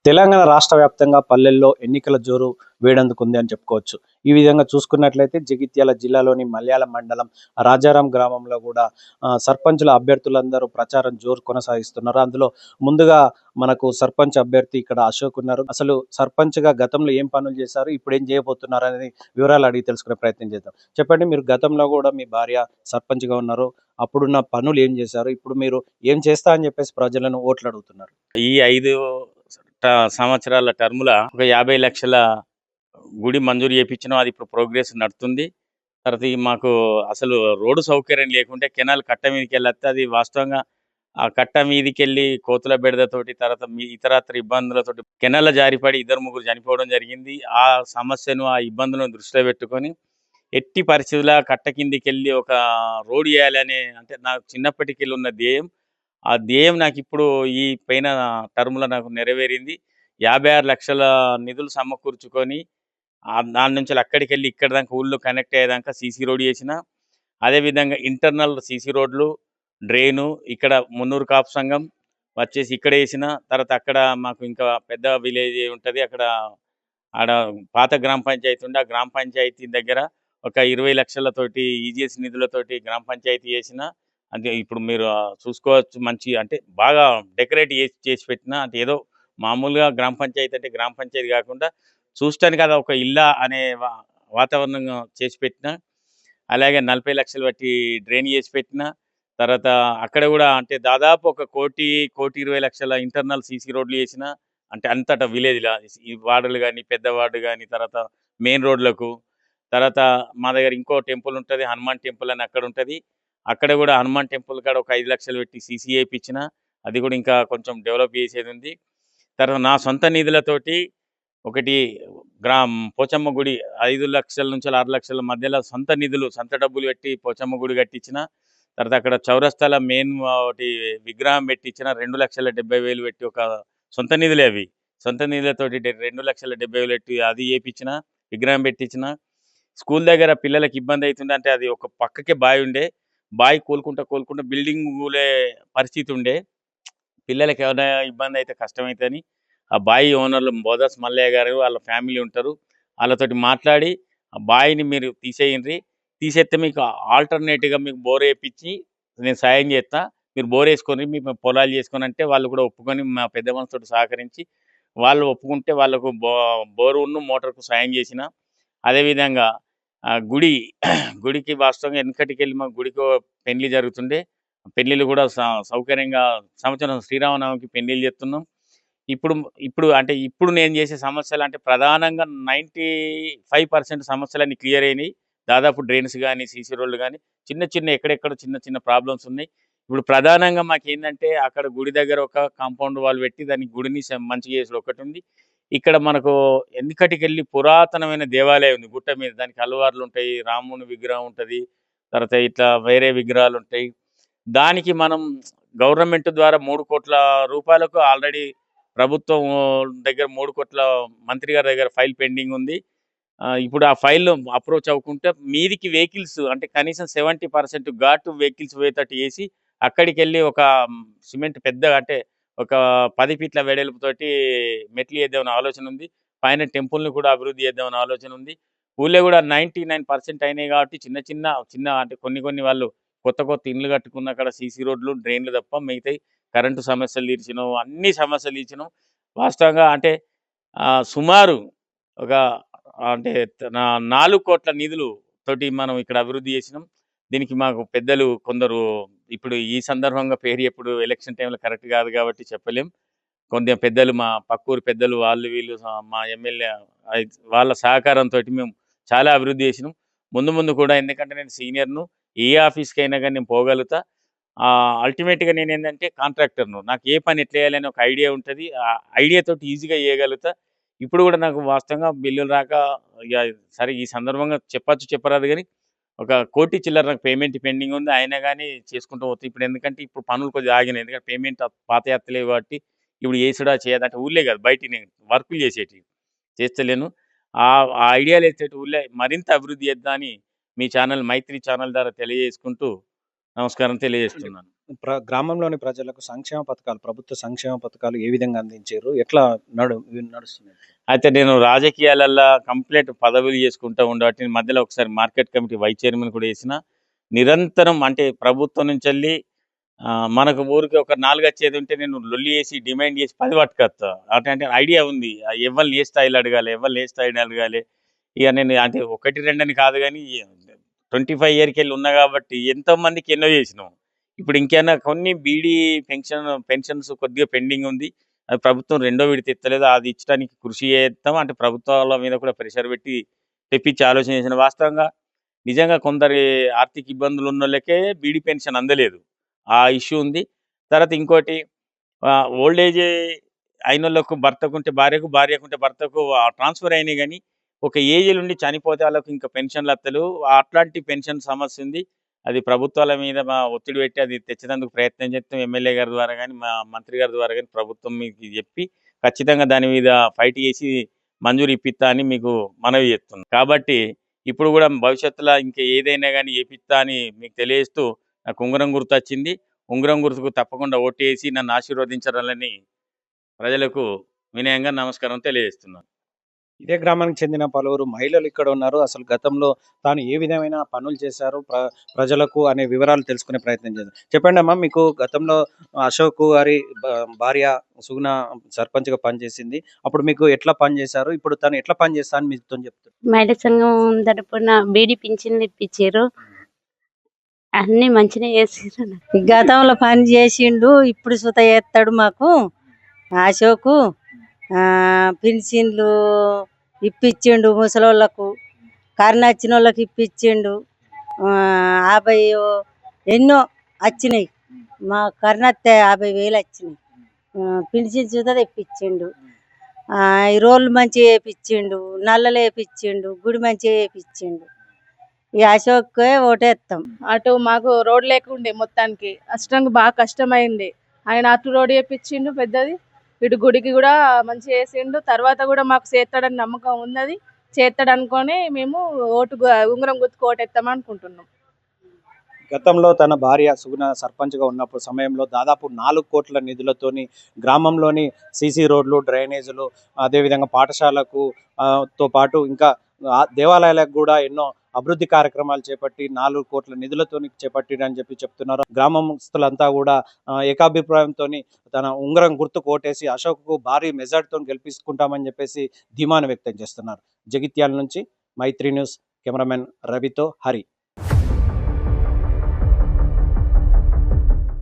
తెలంగాణ రాష్ట్ర వ్యాప్తంగా పల్లెల్లో ఎన్నికల జోరు వేడెందుకుంది అని చెప్పుకోవచ్చు. ఈ విధంగా చూసుకున్నట్లయితే జగిత్యాల జిల్లాలోని మల్యాలం మండలం రాజారాం గ్రామంలో గూడా సర్పంచుల అభ్యర్థులందరూ ప్రచారం జోరు కొనసాగిస్తున్నారు. అందులో ముందుగా మనకు సర్పంచ్ అభ్యర్థి ఇక్కడ అశోక్ ఉన్నారు. అసలు సర్పంచ్‌గా గతంలో ఏం పనులు చేశారు? ఇప్పుడేం చేయబోతున్నారనేది వివరాలు అడిగి తెలుసుకునే ప్రయత్నం చేద్దాం. చెప్పండి, మీరు గతంలో గూడా మీ భార్య సర్పంచ్‌గా ఉన్నారు. అప్పుడున్న పనులు ఏం చేశారు? ఇప్పుడు మీరు ఏం చేస్తా అని చెప్పేసి ప్రజలను ఓట్లు అడుగుతున్నారు? ఈ 5 సంవత్సరాల టర్మ్‌ల ఒక 50,00,000 గుడి మంజూరు చేపించినాం. అది ఇప్పుడు ప్రోగ్రెస్ నడుతుంది. తర్వాత మాకు అసలు రోడ్డు సౌకర్యం లేకుంటే కెనాల్ కట్ట మీదకెళ్ళొస్తే అది వాస్తవంగా ఆ కట్ట మీదికెళ్ళి కోతుల బెడదతోటి తర్వాత ఇతరత్ర ఇబ్బందులతోటి కెనాల్‌లో జారిపడి ఇద్దరు ముగ్గురు చనిపోవడం జరిగింది. ఆ సమస్యను, ఆ ఇబ్బందులను దృష్టిలో పెట్టుకొని ఎట్టి పరిస్థితుల కట్ట కిందికెళ్ళి ఒక రోడ్ ఏయాలనే అంటే నాకు చిన్నప్పటికెళ్ళి ఉన్న ధ్యేయం. ఆ ధ్యేయం నాకిప్పుడు ఈ పైన టర్మ్‌లో నాకు నెరవేరింది. 56,00,000 నిధులు సమకూర్చుకొని దాని నుంచెల్లి అక్కడికెళ్ళి ఇక్కడి దాకా ఊళ్ళో కనెక్ట్ అయ్యేదాకా సీసీ రోడ్ చేసిన. అదేవిధంగా ఇంటర్నల్ సీసీ రోడ్లు, డ్రైను ఇక్కడ మున్నూరు కాపు సంఘం వచ్చేసి ఇక్కడేసిన. తర్వాత అక్కడ మాకు ఇంకా పెద్ద విలేజ్ ఉంటది. ఆడ పాత గ్రామ పంచాయతీ ఉండే. ఆ గ్రామ పంచాయతీ దగ్గర ఒక 20,00,000 తోటి ఈజీఎస్ నిధులతోటి గ్రామ పంచాయతీ చేసిన. అంటే ఇప్పుడు మీరు చూసుకోవచ్చు, మంచి అంటే బాగా డెకరేట్ చేసి పెట్టిన. అంటే ఏదో మామూలుగా గ్రామ పంచాయతీ అంటే గ్రామ పంచాయతీ కాకుండా చూడటానికి అదొక ఇల్లా అనే వాతావరణం చేసి పెట్టిన. అలాగే 40,00,000 బట్టి డ్రైన్ చేసి పెట్టిన. తర్వాత అక్కడ కూడా అంటే దాదాపు ఒక 1,20,00,000 ఇంటర్నల్ సీసీ రోడ్లు చేసిన. అంటే అంతటా విలేజ్‌ల ఈ వార్డులు గాని, పెద్ద వార్డు గాని, తర్వాత మెయిన్ రోడ్లకు. తర్వాత మా దగ్గర ఇంకో టెంపుల్ ఉంటది. హనుమాన్ టెంపుల్ అని అక్కడుంటది. అక్కడ కూడా హనుమాన్ టెంపుల్ కాడ ఒక 5,00,000 పెట్టి సీసీ ఏపిచ్చిన. అది కూడా ఇంకా కొంచెం డెవలప్ చేసేదుంది. తర్వాత నా సొంత నిధులతోటి ఒకటి పోచమ్మ గుడి 5,00,000 నుంచి 6,00,000 మధ్యలో సొంత నిధులు, సొంత డబ్బులు పెట్టి పోచమ్మ గుడి కట్టించిన. తర్వాత అక్కడ చౌరస్తాల మెయిన్ ఒకటి విగ్రహం పెట్టించిన. 2,70,000 పెట్టి ఒక సొంత నిధులే అవి. సొంత నిధులతోటి 2,70,000 పెట్టి అది చేపిచ్చిన. విగ్రహం పెట్టించిన. స్కూల్ దగ్గర పిల్లలకి ఇబ్బంది అయితుండే. అంటే అది ఒక పక్కకే బావి ఉండే. బావి కోలుకుంటా బిల్డింగ్ కూలే పరిస్థితి ఉండే. పిల్లలకి ఏమైనా ఇబ్బంది అయితే కష్టమైతదని ఆ బావి ఓనర్లు బోదస్ మల్లయ్య గారు వాళ్ళ ఫ్యామిలీ ఉంటారు. వాళ్ళతోటి మాట్లాడి ఆ బావిని మీరు తీసేయండ్రి. తీసేస్తే మీకు ఆల్టర్‌నేట్‌గా మీకు బోర్ ఏపిచ్చి నేను సాయం చేస్తా. మీరు బోర్ ఏసుకొని మీ పొలాలు చేసుకోని అంటే వాళ్ళు కూడా ఒప్పుకొని మా పెద్ద మనిషితోటి సహకరించి వాళ్ళు ఒప్పుకుంటే వాళ్ళకు బోరును, మోటార్‌కు సాయం చేసిన. అదేవిధంగా గుడి గుడికి వాస్తవంగా వెనకటికెళ్ళి మా గుడికో పెళ్లి జరుగుతుండే. పెళ్ళిళ్ళు కూడా సౌకర్యంగా సంవత్సరం శ్రీరామనవమికి పెళ్ళిళ్ళు చేస్తున్నాం. ఇప్పుడు ఇప్పుడు అంటే ఇప్పుడు నేను చేసే సమస్యలంటే ప్రధానంగా 95% సమస్యలన్నీ క్లియర్ అయినాయి. దాదాపు డ్రైన్స్ గాని, సీసీ రోడ్లు గాని ఎక్కడెక్కడ చిన్న చిన్న ప్రాబ్లమ్స్ ఉన్నాయి. ఇప్పుడు ప్రధానంగా మాకేందంటే అక్కడ గుడి దగ్గర ఒక కాంపౌండ్ వాల్ పెట్టి దానికి గుడిని మంచిగా చేసుడు ఒకటుంది. ఇక్కడ మనకు వెనకటికెళ్ళి పురాతనమైన దేవాలయం ఉంది గుట్ట మీద. దానికి అల్వార్లుంటాయి, రాముని విగ్రహం ఉంటది. తర్వాత ఇట్లా వేరే విగ్రహాలుంటాయి. దానికి మనం గవర్నమెంట్ ద్వారా రూ. 3,00,00,000 ఆల్రెడీ ప్రభుత్వం దగ్గర 3,00,00,000 మంత్రి గారి దగ్గర ఫైల్ పెండింగ్ ఉంది. ఇప్పుడు ఆ ఫైల్ అప్రోచ్ అవ్వకుంటే మీదికి వెహికల్స్ అంటే కనీసం 70% ఘాటు వెహికల్స్ పోయేటట్టు చేసి అక్కడికెళ్ళి ఒక సిమెంట్ పెద్దగా అంటే ఒక 10 ఫీట్ల వెడల్పుతోటి మెట్లు ఏద్దామనే ఆలోచన ఉంది. పైన టెంపుల్‌ని కూడా అభివృద్ధి చేద్దామనే ఆలోచన ఉంది. ఊళ్ళో కూడా 99% అయినాయి కాబట్టి చిన్న అంటే కొన్ని వాళ్ళు కొత్త ఇండ్లు కట్టుకున్న కాడ సీసీ రోడ్లు, డ్రైన్‌లు తప్ప మిగతాయి కరెంటు సమస్యలు తీర్చినాం. అన్ని సమస్యలు తీర్చినాం. వాస్తవంగా అంటే సుమారు ఒక అంటే 4,00,00,000 నిధులు తోటి మనం ఇక్కడ అభివృద్ధి చేసినాం. దీనికి మాకు పెద్దలు కొందరు ఇప్పుడు ఈ సందర్భంగా పేరు ఎప్పుడు ఎలక్షన్ టైమ్‌లో కరెక్ట్ కాదు కాబట్టి చెప్పలేం. కొంత పెద్దలు మా పక్కూరు పెద్దలు వాళ్ళు వీళ్ళు మా ఎమ్మెల్యే వాళ్ళ సహకారంతోటి మేము చాలా అభివృద్ధి చేసినాం. ముందు కూడా ఎందుకంటే నేను సీనియర్‌ను. ఏ ఆఫీస్‌కైనా గాని నేను పోగలుగుతా. అల్టిమేట్‌గా నేనేందంటే కాంట్రాక్టర్‌ను. నాకు ఏ పని ఎట్లా చేయాలని ఒక ఐడియా ఉంటది. ఆ ఐడియా తోటి ఈజీగా చేయగలుగుతా. ఇప్పుడు కూడా నాకు వాస్తవంగా బిల్లులు రాక ఇగ సరే ఈ సందర్భంగా చెప్పరాదు గానీ ఒక 1,00,00,000 చిల్లర నాకు పేమెంట్ పెండింగ్ ఉంది. అయినా గాని చేసుకుంటూ పోతా. ఇప్పుడు పనులు కొద్దిగా ఆగినాయి. ఎందుకంటే పేమెంట్ పాతయి వత్తలేవు కాబట్టి ఇప్పుడు చేసుడా చేయదా అంటే ఊళ్ళే కాదు బయటిని వర్కులు చేసేటివి చేస్తలేను. ఆ ఐడియాలేతోటి ఊళ్ళే మరింత అభివృద్ధి చేద్దామని మీ ఛానల్ మైత్రి ఛానల్ ద్వారా తెలియజేసుకుంటూ నమస్కారం తెలియజేస్తున్నాను. గ్రామంలోని ప్రజలకు సంక్షేమ పథకాలు, ప్రభుత్వ సంక్షేమ పథకాలు ఏ విధంగా అందించారు? ఎట్లా నడుస్తున్నాయి? అయితే నేను రాజకీయాలల్లో కంప్లీట్ పదవులు చేసుకుంటూ ఉండబట్టి మధ్యలో ఒకసారి మార్కెట్ కమిటీ వైస్ చైర్మన్ కూడా చేసిన. నిరంతరం అంటే ప్రభుత్వం నుంచెల్లి మనకు ఊరికి ఒక 4 వచ్చేది ఉంటే నేను లొల్లి చేసి, డిమాండ్ చేసి 10 పట్టుకొత్తా. అంటే ఐడియా ఉంది. ఎవరిని ఏ స్థాయిలో అడగాలి, ఎవరిని ఏ స్థాయిలో అడగాలి. ఇక నేను అంటే 1, 2 అని కాదు గానీ 25 ఇయర్‌కెళ్ళి ఉన్నా కాబట్టి ఎంతో మందికి ఎన్నో చేసినాం. ఇప్పుడు ఇంకేమైనా కొన్ని బీడీ పెన్షన్స్ కొద్దిగా పెండింగ్ ఉంది. అది ప్రభుత్వం రెండో విడత ఇస్తలేదు. అది ఇచ్చడానికి కృషి చేస్తాం. అంటే ప్రభుత్వాల మీద కూడా ప్రెషర్ పెట్టి తెప్పించే ఆలోచన చేసిన. వాస్తవంగా నిజంగా కొందరి ఆర్థిక ఇబ్బందులు ఉన్నోళ్ళకే బీడీ పెన్షన్ అందలేదు. ఆ ఇష్యూ ఉంది. తర్వాత ఇంకోటి ఓల్డ్ ఏజ్ అయినోళ్ళకు భర్తకుంటే భార్యకు, భార్యకుంటే భర్తకు ట్రాన్స్‌ఫర్ అయినాయి గానీ, ఒక ఏజ్‌లుండి చనిపోతే వాళ్ళకి ఇంకా పెన్షన్లు వత్తలేవు. అట్లాంటి పెన్షన్ సమస్య ఉంది. అది ప్రభుత్వాల మీద ఒత్తిడి పెట్టి అది తెచ్చేందుకు ప్రయత్నం చేస్తాం. ఎమ్మెల్యే గారి ద్వారా గానీ, మా మంత్రి గారి ద్వారా గానీ ప్రభుత్వం మీకు చెప్పి ఖచ్చితంగా దాని మీద ఫైట్ చేసి మంజూరు ఇప్పిత్తా అని మీకు మనవి చేస్తున్నాం. కాబట్టి ఇప్పుడు కూడా భవిష్యత్తులో ఇంకా ఏదైనా గానీ ఏపిత్తా అని మీకు తెలియజేస్తూ నాకు ఉంగరం గుర్తొచ్చింది. ఉంగరం గుర్తుకు తప్పకుండా ఓటేసి నన్ను ఆశీర్వదించాలని ప్రజలకు వినయంగా నమస్కారం తెలియజేస్తున్నాను. ఇదే గ్రామానికి చెందిన పలువురు మహిళలు ఇక్కడ ఉన్నారు. అసలు గతంలో తాను ఏ విధమైన పనులు చేశారు ప్రజలకు అనే వివరాలు తెలుసుకునే ప్రయత్నం చేద్దాం. చెప్పండమ్మా, మీకు గతంలో అశోక్ గారి భార్య సుగుణ సర్పంచ్‌గా పనిచేసింది. అప్పుడు మీకు ఎట్లా పనిచేశారు? ఇప్పుడు తను ఎట్లా పనిచేస్తా అని మీతోని చెప్తుంది? మహిళా సంఘం తరపున బీడీ పింఛన్లు ఇప్పించారు. అన్నీ మంచినే చేసిర్రు. గతంలో పని చేసిండు, ఇప్పుడు సుత చేస్తాడు మాకు. అశోకు పింఛన్లు ఇప్పించిండు, ముసలోళ్ళకు కరోనా వచ్చిన వాళ్ళకి ఇప్పించిండు. 50 ఎన్నో వచ్చినాయి. మా కరోనా వస్తే 50,000 వచ్చినాయి. పింఛన్ సుత తెప్పించిండు. ఈ రోడ్లు మంచిగా వేయించిండు, నల్లలు వేయించిండు, గుడి మంచిగా వేయించిండు. ఈ అశోక్కే ఓటేస్తాం. అటు మాకు రోడ్ లేకుండే, మొత్తానికి బాగా కష్టమైంది. ఆయన అటు రోడ్ వేయించిండు పెద్దది, ఇటు గుడికి కూడా మంచిగా వేసిండు. తర్వాత కూడా మాకు చేస్తాడని నమ్మకం ఉన్నది. చేస్తాడు అనుకొని మేము ఉంగరం గుర్తుకు ఓటేస్తాం అనుకుంటున్నాం. గతంలో తన భార్య సుగుణ సర్పంచ్‌గా ఉన్నప్పుడు సమయంలో దాదాపు 4 కోట్ల నిధులతోని గ్రామంలోని సీసీ రోడ్లు, డ్రైనేజీలు, అదేవిధంగా పాఠశాలకు తో పాటు ఇంకా దేవాలయాలకు కూడా ఎన్నో అభివృద్ధి కార్యక్రమాలు చేపట్టి 4 కోట్ల నిధులతోని చేపట్టిరని చెప్తున్నారు. గ్రామస్తులంతా కూడా ఏకాభిప్రాయంతోని తన ఉంగరం గుర్తుకు ఓటేసి అశోక్‌కు భారీ మెజార్టీతోని గెలిపించుకుంటామని చెప్పేసి ధీమాను వ్యక్తం చేస్తున్నారు. జగిత్యాల నుంచి మైత్రి న్యూస్ కెమెరామెన్ రవితో హరి.